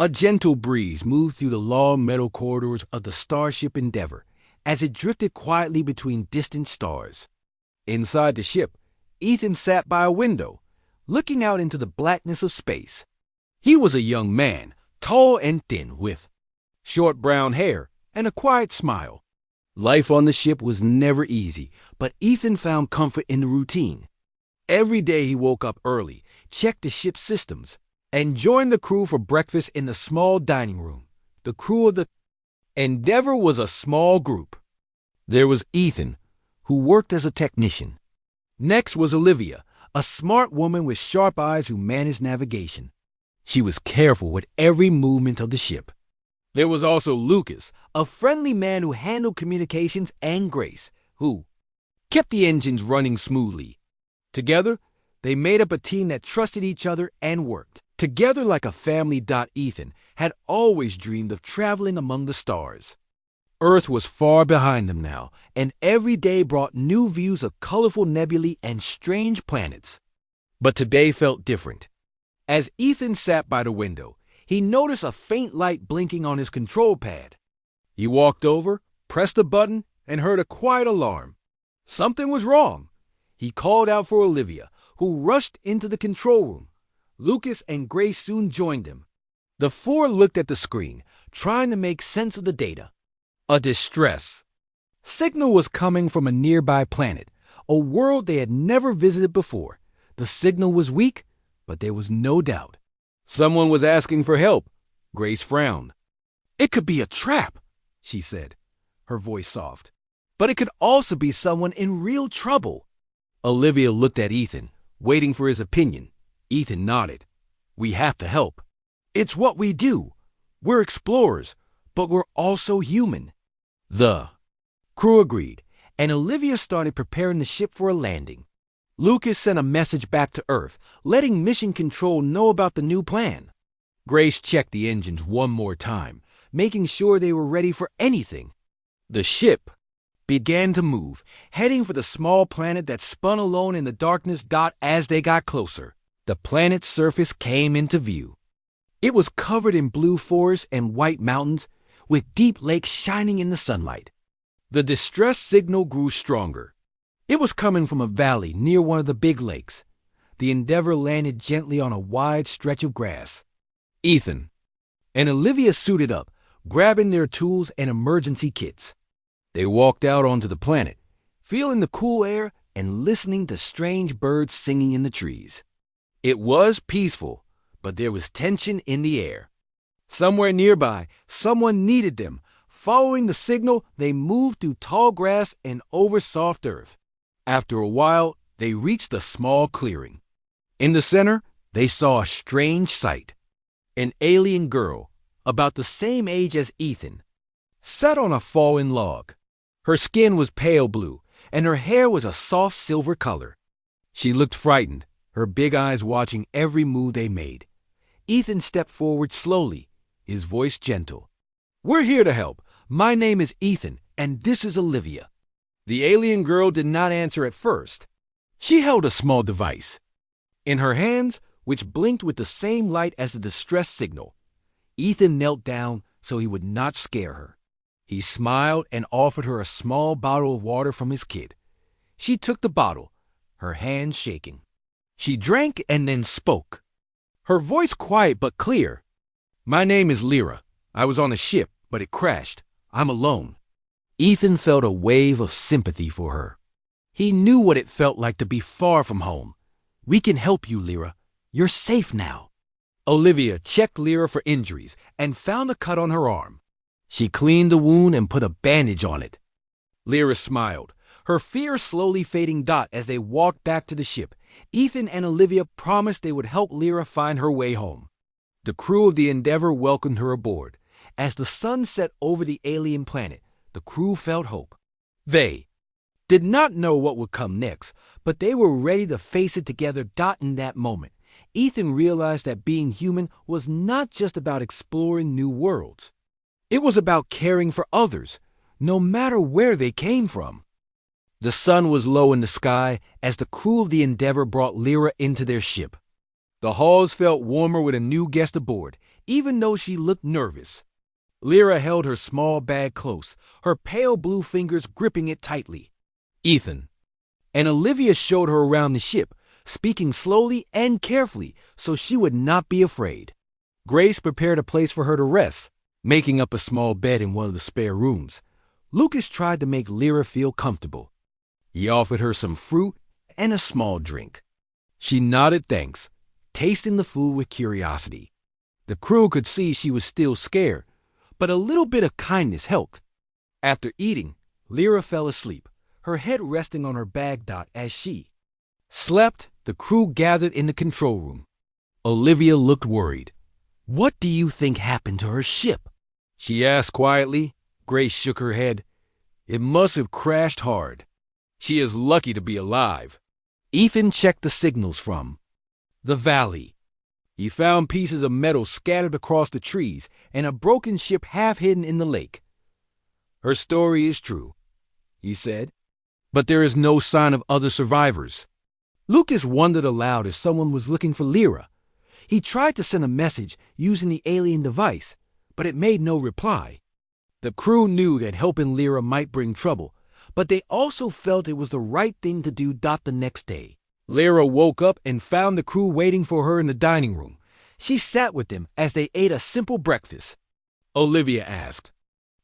A gentle breeze moved through the long metal corridors of the starship Endeavour as it drifted quietly between distant stars. Inside the ship, Ethan sat by a window, looking out into the blackness of space. He was a young man, tall and thin, with short brown hair and a quiet smile. Life on the ship was never easy, but Ethan found comfort in the routine. Every day he woke up early, checked the ship's systems, and joined the crew for breakfast in the small dining room. The crew of the Endeavour was a small group. There was Ethan, who worked as a technician. Next was Olivia, a smart woman with sharp eyes who managed navigation. She was careful with every movement of the ship. There was also Lucas, a friendly man who handled communications, and Grace, who kept the engines running smoothly. Together, they made up a team that trusted each other and worked together like a family. Ethan had always dreamed of traveling among the stars. Earth was far behind them now, and every day brought new views of colorful nebulae and strange planets. But today felt different. As Ethan sat by the window, he noticed a faint light blinking on his control pad. He walked over, pressed a button, and heard a quiet alarm. Something was wrong. He called out for Olivia, who rushed into the control room. Lucas and Grace soon joined him. The four looked at the screen, trying to make sense of the data. A distress signal was coming from a nearby planet, a world they had never visited before. The signal was weak, but there was no doubt. Someone was asking for help. Grace frowned. "It could be a trap," she said, her voice soft. "But it could also be someone in real trouble." Olivia looked at Ethan, waiting for his opinion. Ethan nodded. "We have to help. It's what we do. We're explorers, but we're also human." The crew agreed, and Olivia started preparing the ship for a landing. Lucas sent a message back to Earth, letting Mission Control know about the new plan. Grace checked the engines one more time, making sure they were ready for anything. The ship began to move, heading for the small planet that spun alone in the darkness. As they got closer, the planet's surface came into view. It was covered in blue forests and white mountains, with deep lakes shining in the sunlight. The distress signal grew stronger. It was coming from a valley near one of the big lakes. The Endeavour landed gently on a wide stretch of grass. Ethan and Olivia suited up, grabbing their tools and emergency kits. They walked out onto the planet, feeling the cool air and listening to strange birds singing in the trees. It was peaceful, but there was tension in the air. Somewhere nearby, someone needed them. Following the signal, they moved through tall grass and over soft earth. After a while, they reached a small clearing. In the center, they saw a strange sight. An alien girl, about the same age as Ethan, sat on a fallen log. Her skin was pale blue, and her hair was a soft silver color. She looked frightened, her big eyes watching every move they made. Ethan stepped forward slowly, his voice gentle. "We're here to help. My name is Ethan, and this is Olivia." The alien girl did not answer at first. She held a small device in her hands, which blinked with the same light as the distress signal. Ethan knelt down so he would not scare her. He smiled and offered her a small bottle of water from his kit. She took the bottle, her hands shaking. She drank and then spoke, her voice quiet but clear. "My name is Lyra. I was on a ship, but it crashed. I'm alone." Ethan felt a wave of sympathy for her. He knew what it felt like to be far from home. "We can help you, Lyra. You're safe now." Olivia checked Lyra for injuries and found a cut on her arm. She cleaned the wound and put a bandage on it. Lyra smiled, her fear slowly fading. As they walked back to the ship, Ethan and Olivia promised they would help Lyra find her way home. The crew of the Endeavour welcomed her aboard. As the sun set over the alien planet, the crew felt hope. They did not know what would come next, but they were ready to face it together. In that moment, Ethan realized that being human was not just about exploring new worlds. It was about caring for others, no matter where they came from. The sun was low in the sky as the crew of the Endeavour brought Lyra into their ship. The halls felt warmer with a new guest aboard. even though she looked nervous. Lyra held her small bag close, her pale blue fingers gripping it tightly. Ethan and Olivia showed her around the ship, speaking slowly and carefully so she would not be afraid. Grace prepared a place for her to rest, making up a small bed in one of the spare rooms. Lucas tried to make Lyra feel comfortable. He offered her some fruit and a small drink. She nodded thanks, tasting the food with curiosity. The crew could see she was still scared, but a little bit of kindness helped. After eating, Lyra fell asleep, her head resting on her bag dot as she slept. The crew gathered in the control room. Olivia looked worried. "What do you think happened to her ship?" she asked quietly. Grace shook her head. "It must have crashed hard. She is lucky to be alive." Ethan checked the signals from the valley. He found pieces of metal scattered across the trees and a broken ship half hidden in the lake. "Her story is true," he said, "but there is no sign of other survivors." Lucas wondered aloud if someone was looking for Lyra. He tried to send a message using the alien device, but it made no reply. The crew knew that helping Lyra might bring trouble, but they also felt it was the right thing to do. The next day, Lyra woke up and found the crew waiting for her in the dining room. She sat with them as they ate a simple breakfast. Olivia asked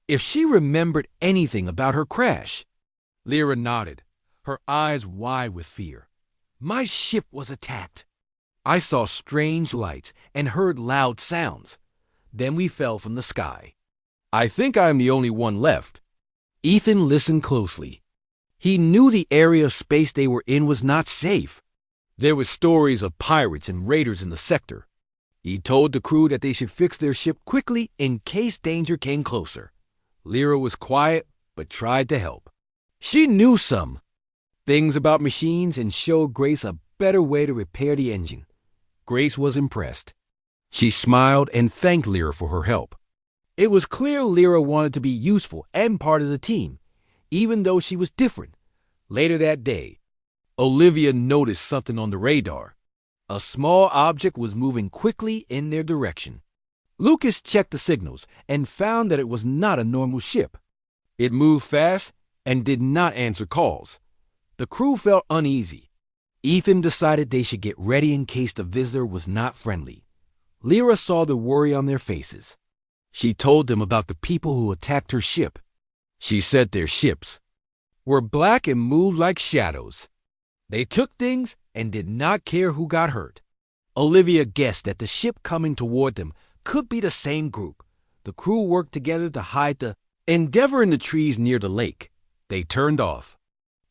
if she remembered anything about her crash. Lyra nodded, her eyes wide with fear. "My ship was attacked. I saw strange lights and heard loud sounds. Then we fell from the sky. I think I am the only one left." Ethan listened closely. He knew the area of space they were in was not safe. There were stories of pirates and raiders in the sector. He told the crew that they should fix their ship quickly in case danger came closer. Lyra was quiet, but tried to help. She knew some things about machines and showed Grace a better way to repair the engine. Grace was impressed. She smiled and thanked Lyra for her help. It was clear Lyra wanted to be useful and part of the team, even though she was different. Later that day, Olivia noticed something on the radar. A small object was moving quickly in their direction. Lucas checked the signals and found that it was not a normal ship. It moved fast and did not answer calls. The crew felt uneasy. Ethan decided they should get ready in case the visitor was not friendly. Lyra saw the worry on their faces. She told them about the people who attacked her ship. She said their ships were black and moved like shadows. They took things and did not care who got hurt. Olivia guessed that the ship coming toward them could be the same group. The crew worked together to hide the Endeavor in the trees near the lake. They turned off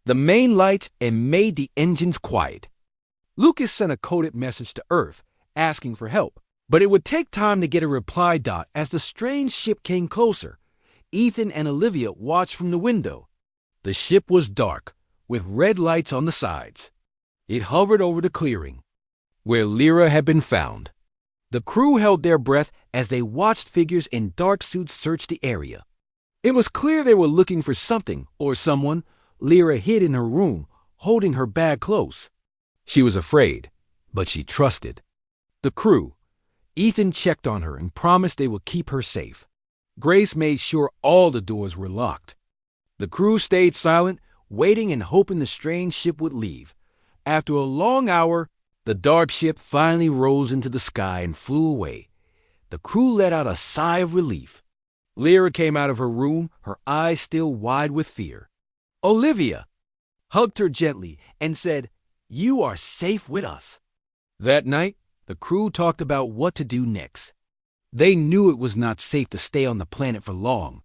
the main lights and made the engines quiet. Lucas sent a coded message to Earth asking for help, but it would take time to get a reply. As the strange ship came closer, Ethan and Olivia watched from the window. The ship was dark, with red lights on the sides. It hovered over the clearing, where Lyra had been found. The crew held their breath as they watched figures in dark suits search the area. It was clear they were looking for something or someone. Lyra hid in her room, holding her bag close. She was afraid, but she trusted the crew. Ethan checked on her and promised they would keep her safe. Grace made sure all the doors were locked. The crew stayed silent, waiting and hoping the strange ship would leave. After a long hour, the dark ship finally rose into the sky and flew away. The crew let out a sigh of relief. Lyra came out of her room, her eyes still wide with fear. Olivia hugged her gently and said, "You are safe with us." That night, the crew talked about what to do next. They knew it was not safe to stay on the planet for long.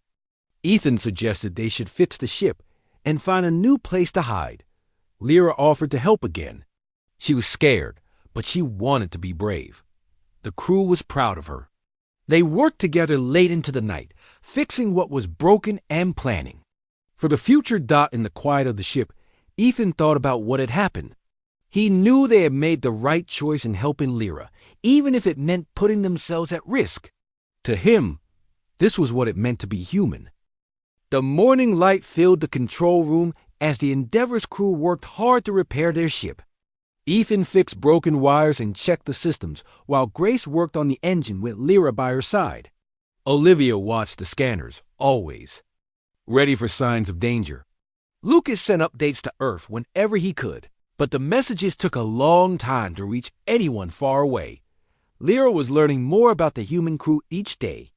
Ethan suggested they should fix the ship and find a new place to hide. Lyra offered to help again. She was scared, but she wanted to be brave. The crew was proud of her. They worked together late into the night, fixing what was broken and planning. For the future. In the quiet of the ship, Ethan thought about what had happened. He knew they had made the right choice in helping Lyra, even if it meant putting themselves at risk. To him, this was what it meant to be human. The morning light filled the control room as the Endeavor's crew worked hard to repair their ship. Ethan fixed broken wires and checked the systems, while Grace worked on the engine with Lyra by her side. Olivia watched the scanners, always ready for signs of danger. Lucas sent updates to Earth whenever he could, but the messages took a long time to reach anyone far away. Lyra was learning more about the human crew each day.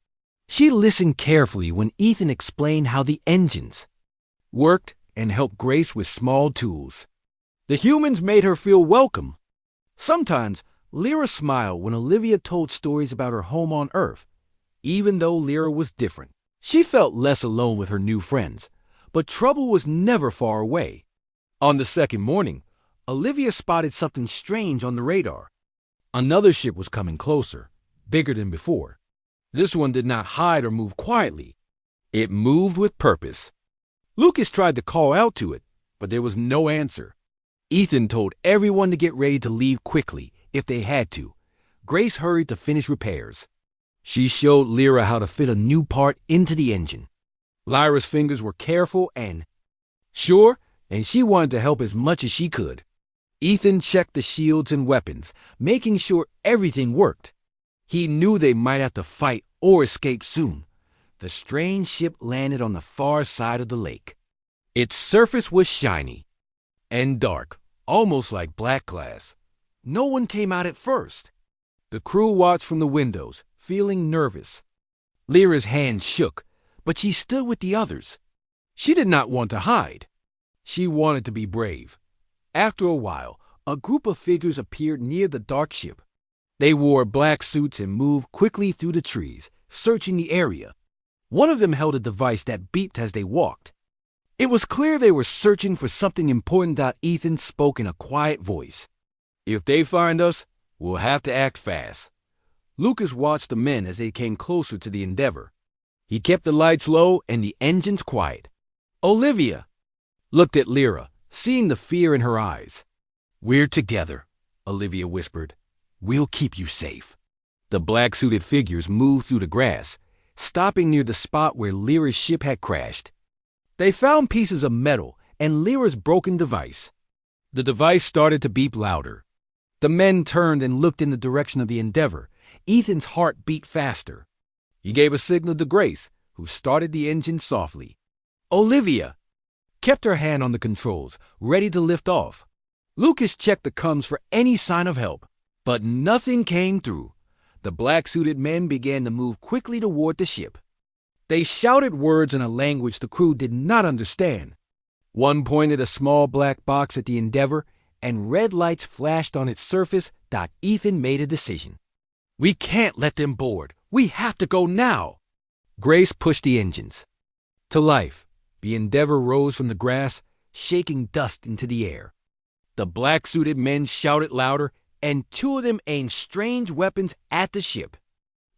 She listened carefully when Ethan explained how the engines worked and helped Grace with small tools. The humans made her feel welcome. Sometimes, Lyra smiled when Olivia told stories about her home on Earth. Even though Lyra was different, she felt less alone with her new friends, but trouble was never far away. On the second morning, Olivia spotted something strange on the radar. Another ship was coming closer, bigger than before. This one did not hide or move quietly. It moved with purpose. Lucas tried to call out to it, but there was no answer. Ethan told everyone to get ready to leave quickly if they had to. Grace hurried to finish repairs. She showed Lyra how to fit a new part into the engine. Lyra's fingers were careful and sure, and she wanted to help as much as she could. Ethan checked the shields and weapons, making sure everything worked. He knew they might have to fight or escape soon. The strange ship landed on the far side of the lake. Its surface was shiny and dark, almost like black glass. No one came out at first. The crew watched from the windows, feeling nervous. Lyra's hand shook, but she stood with the others. She did not want to hide. She wanted to be brave. After a while, a group of figures appeared near the dark ship. They wore black suits and moved quickly through the trees, searching the area. One of them held a device that beeped as they walked. It was clear they were searching for something important. Ethan spoke in a quiet voice. "If they find us, we'll have to act fast." Lucas watched the men as they came closer to the Endeavor. He kept the lights low and the engines quiet. Olivia looked at Lyra, seeing the fear in her eyes. "We're together," Olivia whispered. "We'll keep you safe." The black-suited figures moved through the grass, stopping near the spot where Lyra's ship had crashed. They found pieces of metal and Lyra's broken device. The device started to beep louder. The men turned and looked in the direction of the Endeavor. Ethan's heart beat faster. He gave a signal to Grace, who started the engine softly. Olivia kept her hand on the controls, ready to lift off. Lucas checked the comms for any sign of help, but nothing came through. The black-suited men began to move quickly toward the ship. They shouted words in a language the crew did not understand. One pointed a small black box at the Endeavor, and red lights flashed on its surface. Ethan made a decision. "We can't let them board. We have to go now." Grace pushed the engines. To life, the Endeavor rose from the grass, shaking dust into the air. The black-suited men shouted louder, and two of them aimed strange weapons at the ship.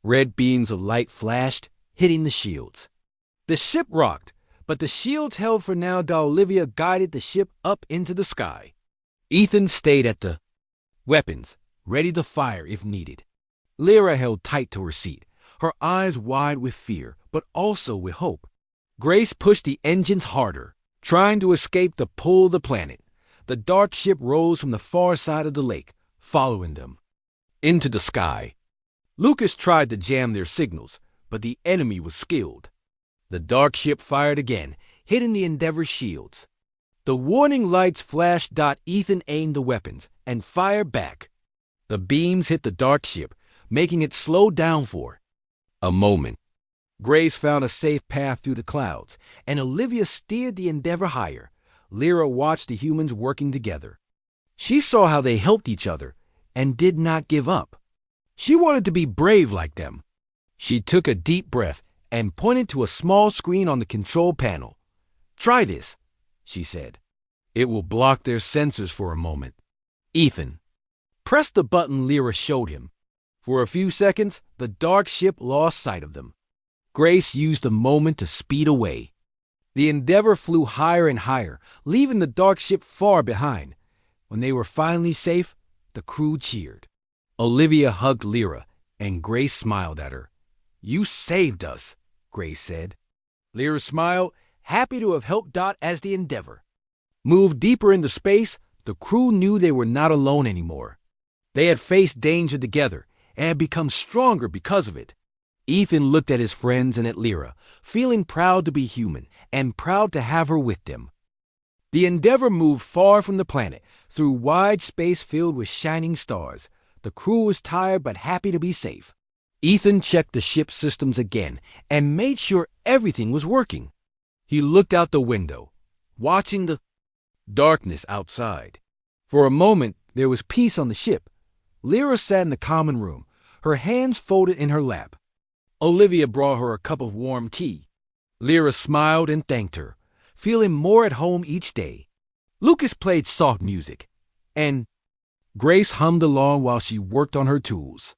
Red beams of light flashed, hitting the shields. The ship rocked, but the shields held for now. Olivia guided the ship up into the sky. Ethan stayed at the weapons, ready to fire if needed. Lyra held tight to her seat, her eyes wide with fear, but also with hope. Grace pushed the engines harder, trying to escape the pull of the planet. The dark ship rose from the far side of the lake, following them into the sky. Lucas tried to jam their signals, but the enemy was skilled. The dark ship fired again, hitting the Endeavor's shields. The warning lights flashed. Ethan aimed the weapons and fired back. The beams hit the dark ship, making it slow down for a moment. Grace found a safe path through the clouds, and Olivia steered the Endeavor higher. Lyra watched the humans working together. She saw how they helped each other and did not give up. She wanted to be brave like them. She took a deep breath and pointed to a small screen on the control panel. "Try this," she said. "It will block their sensors for a moment." Ethan pressed the button Lyra showed him. For a few seconds, the dark ship lost sight of them. Grace used the moment to speed away. The Endeavor flew higher and higher, leaving the dark ship far behind. When they were finally safe, the crew cheered. Olivia hugged Lyra, and Grace smiled at her. "You saved us," Grace said. Lyra smiled, happy to have helped. As the Endeavor moved deeper into space, The crew knew they were not alone anymore. They had faced danger together and had become stronger because of it. Ethan looked at his friends and at Lyra, feeling proud to be human and proud to have her with them. The Endeavor moved far from the planet, through wide space filled with shining stars. The crew was tired but happy to be safe. Ethan checked the ship's systems again and made sure everything was working. He looked out the window, watching the darkness outside. For a moment, there was peace on the ship. Lyra sat in the common room, her hands folded in her lap. Olivia brought her a cup of warm tea. Lyra smiled and thanked her, feeling more at home each day. Lucas played soft music, and Grace hummed along while she worked on her tools.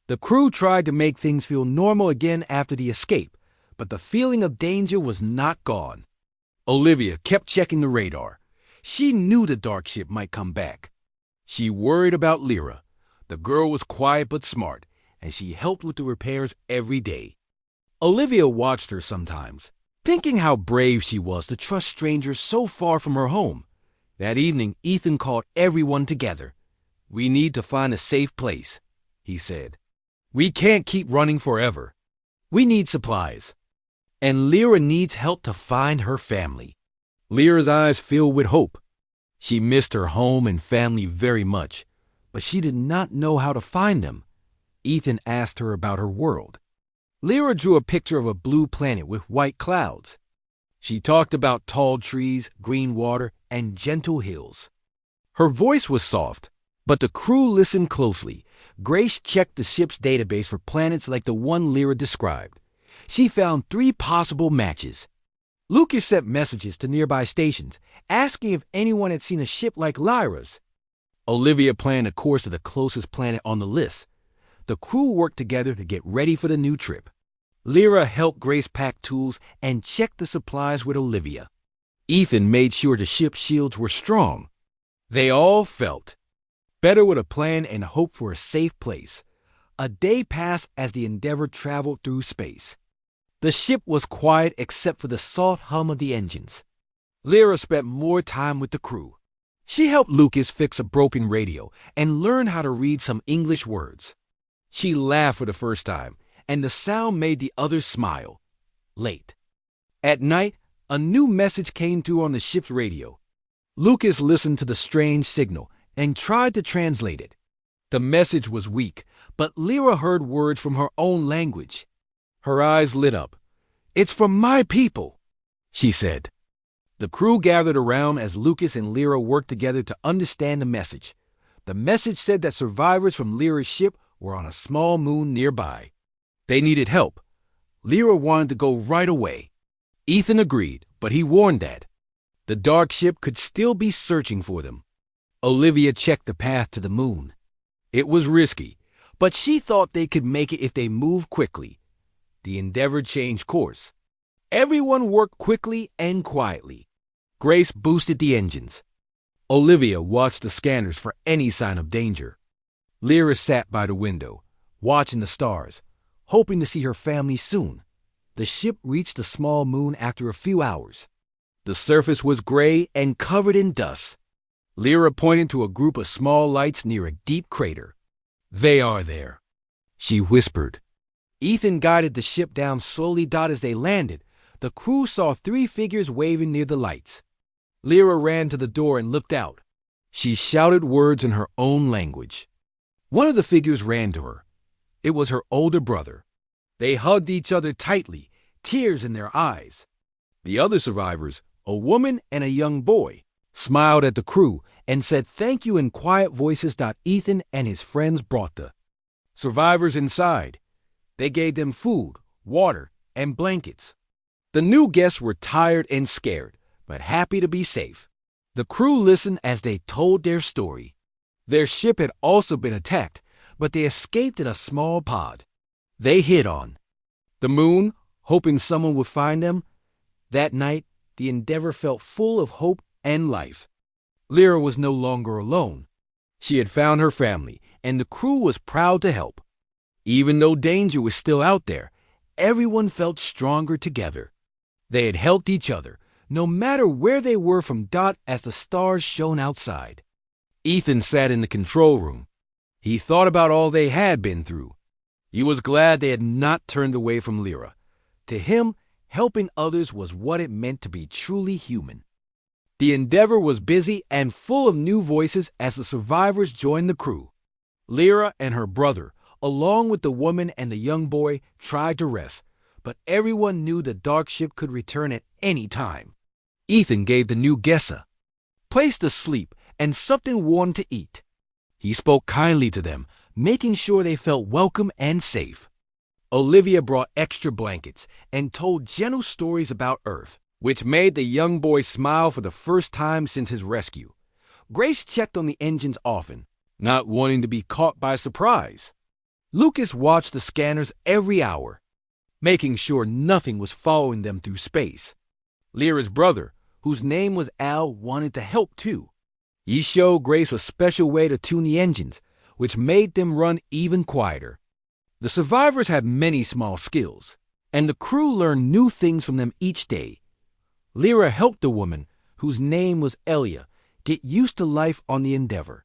The crew tried to make things feel normal again after the escape, but the feeling of danger was not gone. Olivia kept checking the radar. She knew the dark ship might come back. She worried about Lyra. The girl was quiet but smart, and she helped with the repairs every day. Olivia watched her sometimes, thinking how brave she was to trust strangers so far from her home. That evening, Ethan called everyone together. "We need to find a safe place," he said. "We can't keep running forever. We need supplies. And Lyra needs help to find her family." Lyra's eyes filled with hope. She missed her home and family very much, but she did not know how to find them. Ethan asked her about her world. Lyra drew a picture of a blue planet with white clouds. She talked about tall trees, green water, and gentle hills. Her voice was soft, but the crew listened closely. Grace checked the ship's database for planets like the one Lyra described. She found 3 possible matches. Lucas sent messages to nearby stations, asking if anyone had seen a ship like Lyra's. Olivia planned a course to the closest planet on the list. The crew worked together to get ready for the new trip. Lyra helped Grace pack tools and check the supplies with Olivia. Ethan made sure the ship's shields were strong. They all felt better with a plan and hope for a safe place. A day passed as the Endeavor traveled through space. The ship was quiet except for the soft hum of the engines. Lyra spent more time with the crew. She helped Lucas fix a broken radio and learn how to read some English words. She laughed for the first time, and the sound made the others smile. Late. At night, a new message came through on the ship's radio. Lucas listened to the strange signal and tried to translate it. The message was weak, but Lyra heard words from her own language. Her eyes lit up. "It's from my people," she said. The crew gathered around as Lucas and Lyra worked together to understand the message. The message said that survivors from Lyra's ship were on a small moon nearby. They needed help. Lyra wanted to go right away. Ethan agreed, but he warned that the dark ship could still be searching for them. Olivia checked the path to the moon. It was risky, but she thought they could make it if they moved quickly. The Endeavor changed course. Everyone worked quickly and quietly. Grace boosted the engines. Olivia watched the scanners for any sign of danger. Lyra sat by the window, watching the stars, hoping to see her family soon. The ship reached the small moon after a few hours. The surface was gray and covered in dust. Lyra pointed to a group of small lights near a deep crater. "They are there," she whispered. Ethan guided the ship down slowly. As they landed, the crew saw 3 figures waving near the lights. Lyra ran to the door and looked out. She shouted words in her own language. One of the figures ran to her. It was her older brother. They hugged each other tightly, tears in their eyes. The other survivors, a woman and a young boy, smiled at the crew and said thank you in quiet voices. Ethan and his friends brought the survivors inside. They gave them food, water, and blankets. The new guests were tired and scared, but happy to be safe. The crew listened as they told their story. Their ship had also been attacked, but they escaped in a small pod. They hid on the moon, hoping someone would find them. That night, the Endeavor felt full of hope and life. Lyra was no longer alone. She had found her family, and the crew was proud to help. Even though danger was still out there, everyone felt stronger together. They had helped each other, no matter where they were from Dot as the stars shone outside. Ethan sat in the control room. He thought about all they had been through. He was glad they had not turned away from Lyra. To him, helping others was what it meant to be truly human. The Endeavor was busy and full of new voices as the survivors joined the crew. Lyra and her brother, along with the woman and the young boy, tried to rest, but everyone knew the dark ship could return at any time. Ethan gave the new guests a place to sleep and something warm to eat. He spoke kindly to them, making sure they felt welcome and safe. Olivia brought extra blankets and told gentle stories about Earth, which made the young boy smile for the first time since his rescue. Grace checked on the engines often, not wanting to be caught by surprise. Lucas watched the scanners every hour, making sure nothing was following them through space. Lyra's brother, whose name was Al, wanted to help too. He showed Grace a special way to tune the engines, which made them run even quieter. The survivors had many small skills, and the crew learned new things from them each day. Lyra helped the woman, whose name was Elia, get used to life on the Endeavor.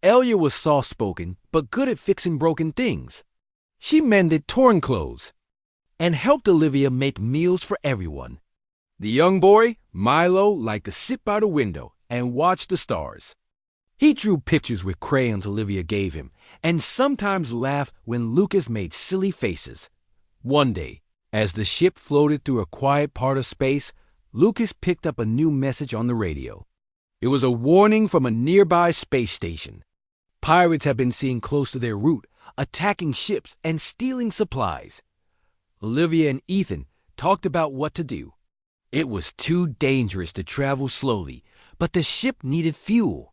Elia was soft-spoken, but good at fixing broken things. She mended torn clothes and helped Olivia make meals for everyone. The young boy, Milo, liked to sit by the window and watch the stars. He drew pictures with crayons Olivia gave him, and sometimes laughed when Lucas made silly faces. One day, as the ship floated through a quiet part of space, Lucas picked up a new message on the radio. It was a warning from a nearby space station. Pirates had been seen close to their route, attacking ships and stealing supplies. Olivia and Ethan talked about what to do. It was too dangerous to travel slowly, but the ship needed fuel.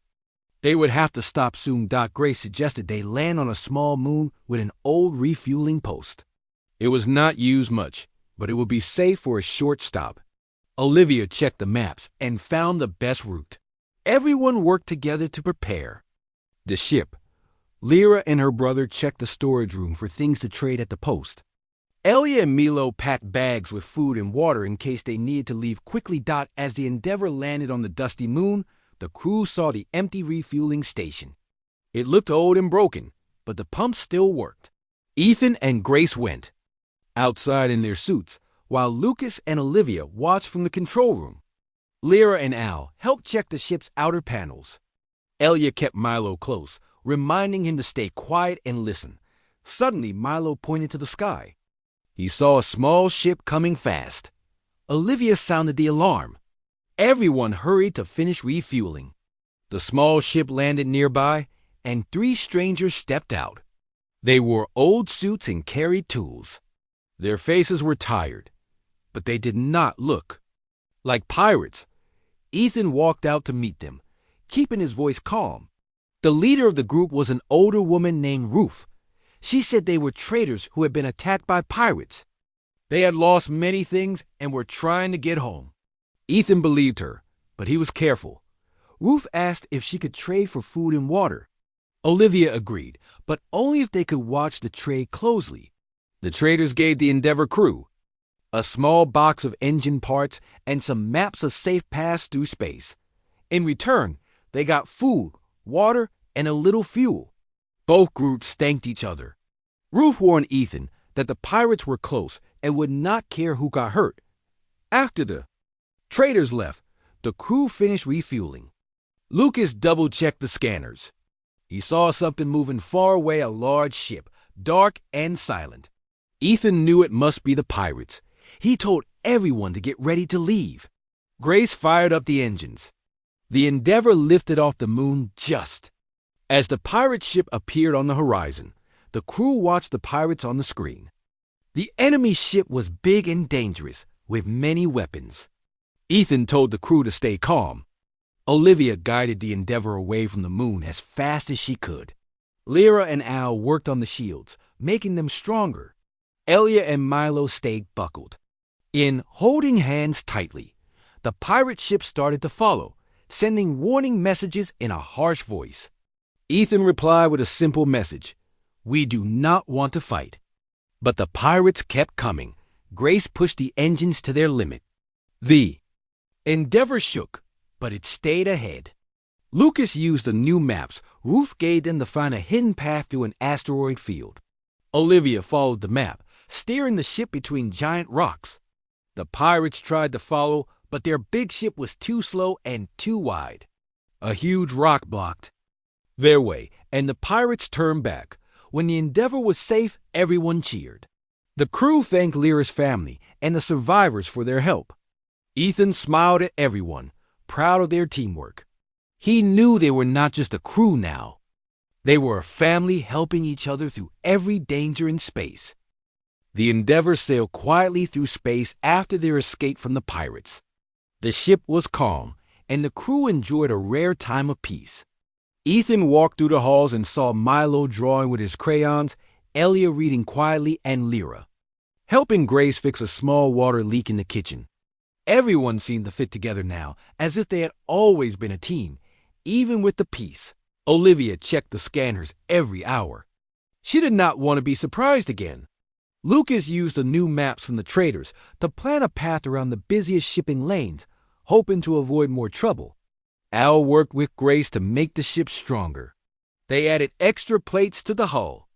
They would have to stop soon. Grace suggested they land on a small moon with an old refueling post. It was not used much, but it would be safe for a short stop. Olivia checked the maps and found the best route. Everyone worked together to prepare. The ship. Lyra and her brother checked the storage room for things to trade at the post. Elia and Milo packed bags with food and water in case they needed to leave quickly. As the Endeavor landed on the dusty moon, the crew saw the empty refueling station. It looked old and broken, but the pumps still worked. Ethan and Grace went outside in their suits, while Lucas and Olivia watched from the control room. Lyra and Al helped check the ship's outer panels. Elia kept Milo close, reminding him to stay quiet and listen. Suddenly, Milo pointed to the sky. He saw a small ship coming fast. Olivia sounded the alarm. Everyone hurried to finish refueling. The small ship landed nearby, and 3 strangers stepped out. They wore old suits and carried tools. Their faces were tired, but they did not look like pirates. Ethan walked out to meet them, keeping his voice calm. The leader of the group was an older woman named Ruth. She said they were traders who had been attacked by pirates. They had lost many things and were trying to get home. Ethan believed her, but he was careful. Ruth asked if she could trade for food and water. Olivia agreed, but only if they could watch the trade closely. The traders gave the Endeavor crew a small box of engine parts and some maps of safe paths through space. In return, they got food, water, and a little fuel. Both groups thanked each other. Ruth warned Ethan that the pirates were close and would not care who got hurt. After the traders left, the crew finished refueling. Lucas double-checked the scanners. He saw something moving far away, a large ship, dark and silent. Ethan knew it must be the pirates. He told everyone to get ready to leave. Grace fired up the engines. The Endeavor lifted off the moon just as the pirate ship appeared on the horizon. The crew watched the pirates on the screen. The enemy ship was big and dangerous, with many weapons. Ethan told the crew to stay calm. Olivia guided the Endeavor away from the moon as fast as she could. Lyra and Al worked on the shields, making them stronger. Elia and Milo stayed buckled. In holding hands tightly, the pirate ship started to follow, sending warning messages in a harsh voice. Ethan replied with a simple message: "We do not want to fight." But the pirates kept coming. Grace pushed the engines to their limit. The Endeavor shook, but it stayed ahead. Lucas used the new maps Ruth gave them to find a hidden path through an asteroid field. Olivia followed the map, steering the ship between giant rocks. The pirates tried to follow, but their big ship was too slow and too wide. A huge rock blocked their way, and the pirates turned back. When the Endeavor was safe, everyone cheered. The crew thanked Lyra's family and the survivors for their help. Ethan smiled at everyone, proud of their teamwork. He knew they were not just a crew now. They were a family helping each other through every danger in space. The Endeavor sailed quietly through space after their escape from the pirates. The ship was calm, and the crew enjoyed a rare time of peace. Ethan walked through the halls and saw Milo drawing with his crayons, Elia reading quietly, and Lyra helping Grace fix a small water leak in the kitchen. Everyone seemed to fit together now, as if they had always been a team, even with the peace. Olivia checked the scanners every hour. She did not want to be surprised again. Lucas used the new maps from the traders to plan a path around the busiest shipping lanes, hoping to avoid more trouble. Al worked with Grace to make the ship stronger. They added extra plates to the hull,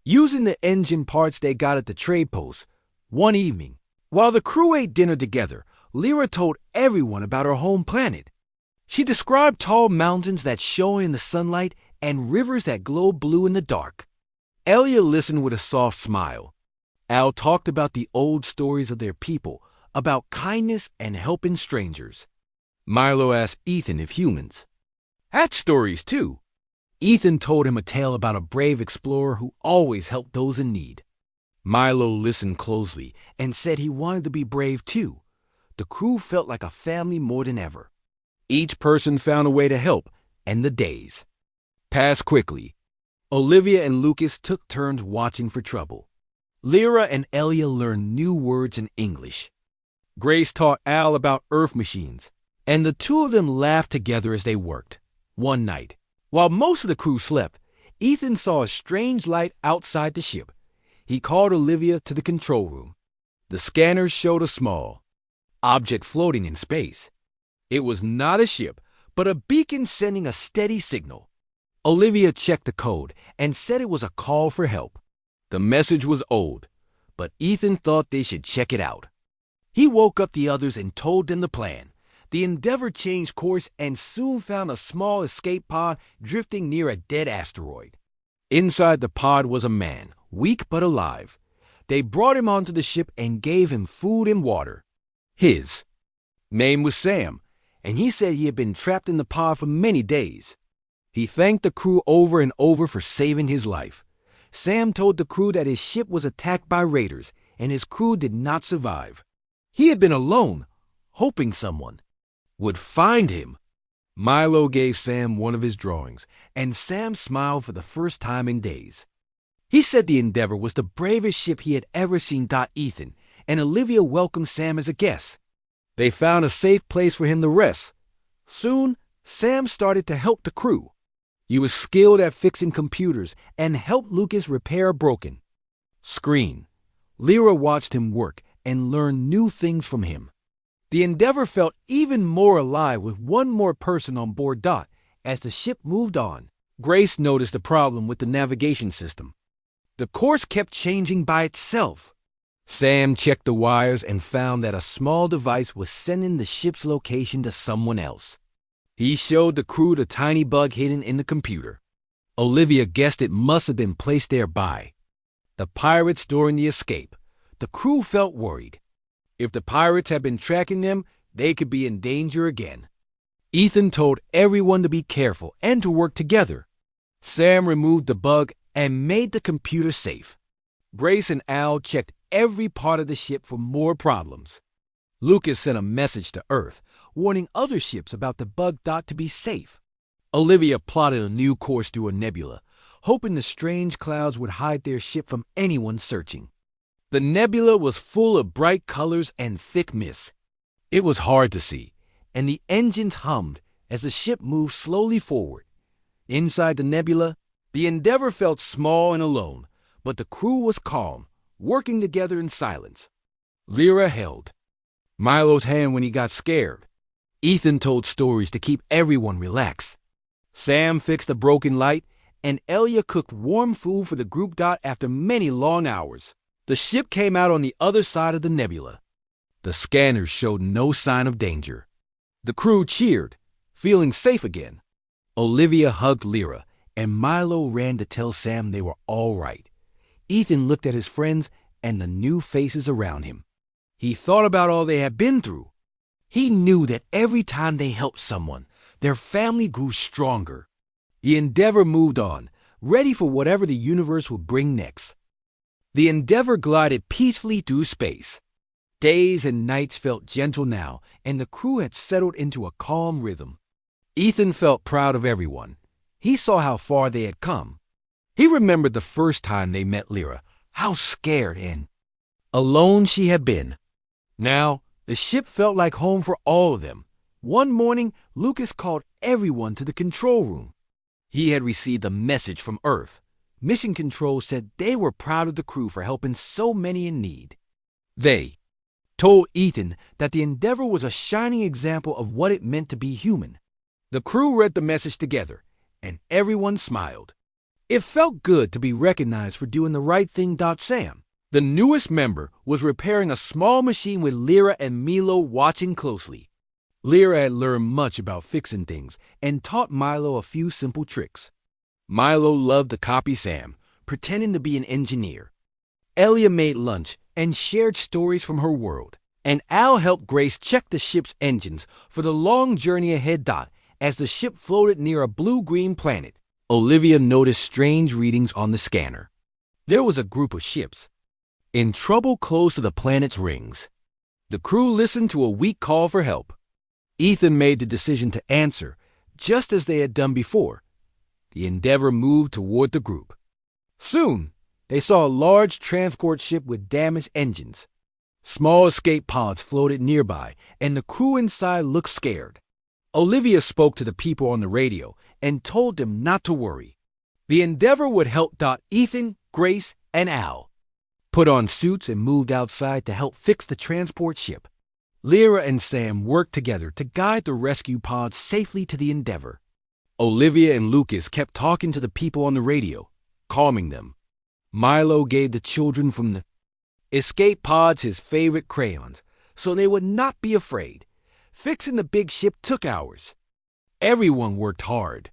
using the engine parts they got at the trade post. One evening, while the crew ate dinner together, Lyra told everyone about her home planet. She described tall mountains that shone in the sunlight and rivers that glowed blue in the dark. Elia listened with a soft smile. Al talked about the old stories of their people, about kindness and helping strangers. Milo asked Ethan if humans had stories too. Ethan told him a tale about a brave explorer who always helped those in need. Milo listened closely and said he wanted to be brave too. The crew felt like a family more than ever. Each person found a way to help, and the days passed quickly. Olivia and Lucas took turns watching for trouble. Lyra and Elia learned new words in English. Grace taught Al about Earth machines, and the two of them laughed together as they worked. One night, while most of the crew slept, Ethan saw a strange light outside the ship. He called Olivia to the control room. The scanners showed a small object floating in space. It was not a ship, but a beacon sending a steady signal. Olivia checked the code and said it was a call for help. The message was old, but Ethan thought they should check it out. He woke up the others and told them the plan. The Endeavor changed course and soon found a small escape pod drifting near a dead asteroid. Inside the pod was a man, weak but alive. They brought him onto the ship and gave him food and water. His name was Sam, and he said he had been trapped in the pod for many days. He thanked the crew over and over for saving his life. Sam told the crew that his ship was attacked by raiders, and his crew did not survive. He had been alone, hoping someone would find him. Milo gave Sam one of his drawings, and Sam smiled for the first time in days. He said the Endeavor was the bravest ship he had ever seen. Ethan and Olivia welcomed Sam as a guest. They found a safe place for him to rest. Soon, Sam started to help the crew. He was skilled at fixing computers and helped Lucas repair a broken screen. Lyra watched him work and learned new things from him. The Endeavor felt even more alive with one more person on board. As the ship moved on, Grace noticed a problem with the navigation system. The course kept changing by itself. Sam checked the wires and found that a small device was sending the ship's location to someone else. He showed the crew the tiny bug hidden in the computer. Olivia guessed it must have been placed there by the pirates during the escape. The crew felt worried. If the pirates had been tracking them, they could be in danger again. Ethan told everyone to be careful and to work together. Sam removed the bug and made the computer safe. Grace and Al checked every part of the ship for more problems. Lucas sent a message to Earth, warning other ships about the bug. To be safe. Olivia plotted a new course through a nebula, hoping the strange clouds would hide their ship from anyone searching. The nebula was full of bright colors and thick mist. It was hard to see, and the engines hummed as the ship moved slowly forward. Inside the nebula, the Endeavor felt small and alone, but the crew was calm, working together in silence. Lyra held Milo's hand when he got scared. Ethan told stories to keep everyone relaxed. Sam fixed the broken light, and Elia cooked warm food for the group. After many long hours, the ship came out on the other side of the nebula. The scanners showed no sign of danger. The crew cheered, feeling safe again. Olivia hugged Lyra, and Milo ran to tell Sam they were all right. Ethan looked at his friends and the new faces around him. He thought about all they had been through. He knew that every time they helped someone, their family grew stronger. The Endeavor moved on, ready for whatever the universe would bring next. The Endeavor glided peacefully through space. Days and nights felt gentle now, and the crew had settled into a calm rhythm. Ethan felt proud of everyone. He saw how far they had come. He remembered the first time they met Lyra, how scared and alone she had been. Now, the ship felt like home for all of them. One morning, Lucas called everyone to the control room. He had received a message from Earth. Mission Control said they were proud of the crew for helping so many in need. They told Ethan that the Endeavor was a shining example of what it meant to be human. The crew read the message together, and everyone smiled. It felt good to be recognized for doing the right thing. Sam, the newest member, was repairing a small machine with Lyra and Milo watching closely. Lyra had learned much about fixing things and taught Milo a few simple tricks. Milo loved to copy Sam, pretending to be an engineer. Elia made lunch and shared stories from her world, and Al helped Grace check the ship's engines for the long journey ahead. As the ship floated near a blue-green planet, Olivia noticed strange readings on the scanner. There was a group of ships in trouble close to the planet's rings. The crew listened to a weak call for help. Ethan made the decision to answer, just as they had done before. The Endeavor moved toward the group. Soon, they saw a large transport ship with damaged engines. Small escape pods floated nearby, and the crew inside looked scared. Olivia spoke to the people on the radio and told them not to worry. The Endeavor would help. Ethan, Grace, and Al put on suits and moved outside to help fix the transport ship. Lyra and Sam worked together to guide the rescue pods safely to the Endeavor. Olivia and Lucas kept talking to the people on the radio, calming them. Milo gave the children from the escape pods his favorite crayons, so they would not be afraid. Fixing the big ship took hours. Everyone worked hard.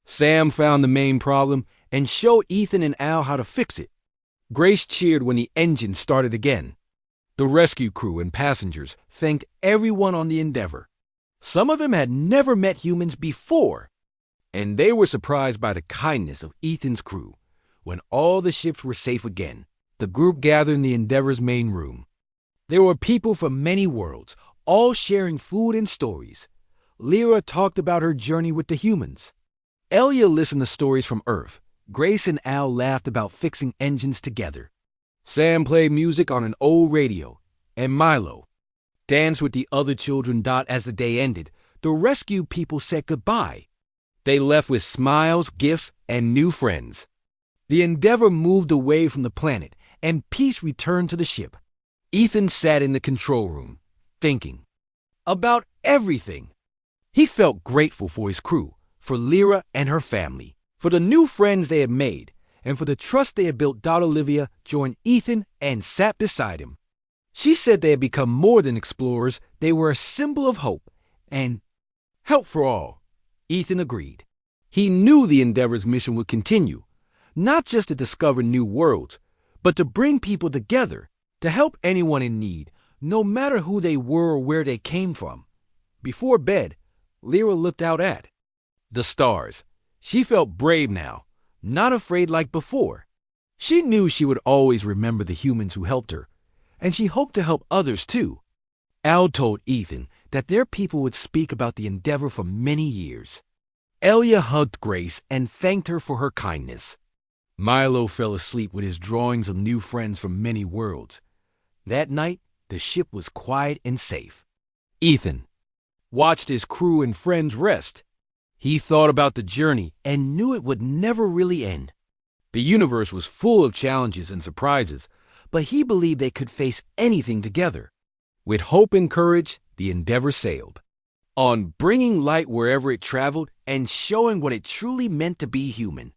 Sam found the main problem and showed Ethan and Al how to fix it. Grace cheered when the engine started again. The rescue crew and passengers thanked everyone on the Endeavor. Some of them had never met humans before, and they were surprised by the kindness of Ethan's crew. When all the ships were safe again, the group gathered in the Endeavor's main room. There were people from many worlds, all sharing food and stories. Lyra talked about her journey with the humans. Elia listened to stories from Earth. Grace and Al laughed about fixing engines together. Sam played music on an old radio, and Milo danced with the other children. As the day ended, the rescue people said goodbye. They left with smiles, gifts, and new friends. The Endeavor moved away from the planet, and peace returned to the ship. Ethan sat in the control room, thinking about everything. He felt grateful for his crew, for Lyra and her family, for the new friends they had made, and for the trust they had built. Olivia joined Ethan and sat beside him. She said they had become more than explorers. They were a symbol of hope and help for all. Ethan agreed. He knew the Endeavor's mission would continue, not just to discover new worlds, but to bring people together, to help anyone in need, no matter who they were or where they came from. Before bed, Lyra looked out at the stars. She felt brave now, not afraid like before. She knew she would always remember the humans who helped her, and she hoped to help others too. Al told Ethan that their people would speak about the Endeavor for many years. Elia hugged Grace and thanked her for her kindness. Milo fell asleep with his drawings of new friends from many worlds. That night, the ship was quiet and safe. Ethan watched his crew and friends rest. He thought about the journey and knew it would never really end. The universe was full of challenges and surprises, but he believed they could face anything together. With hope and courage, the Endeavor sailed. on bringing light wherever it traveled and showing what it truly meant to be human.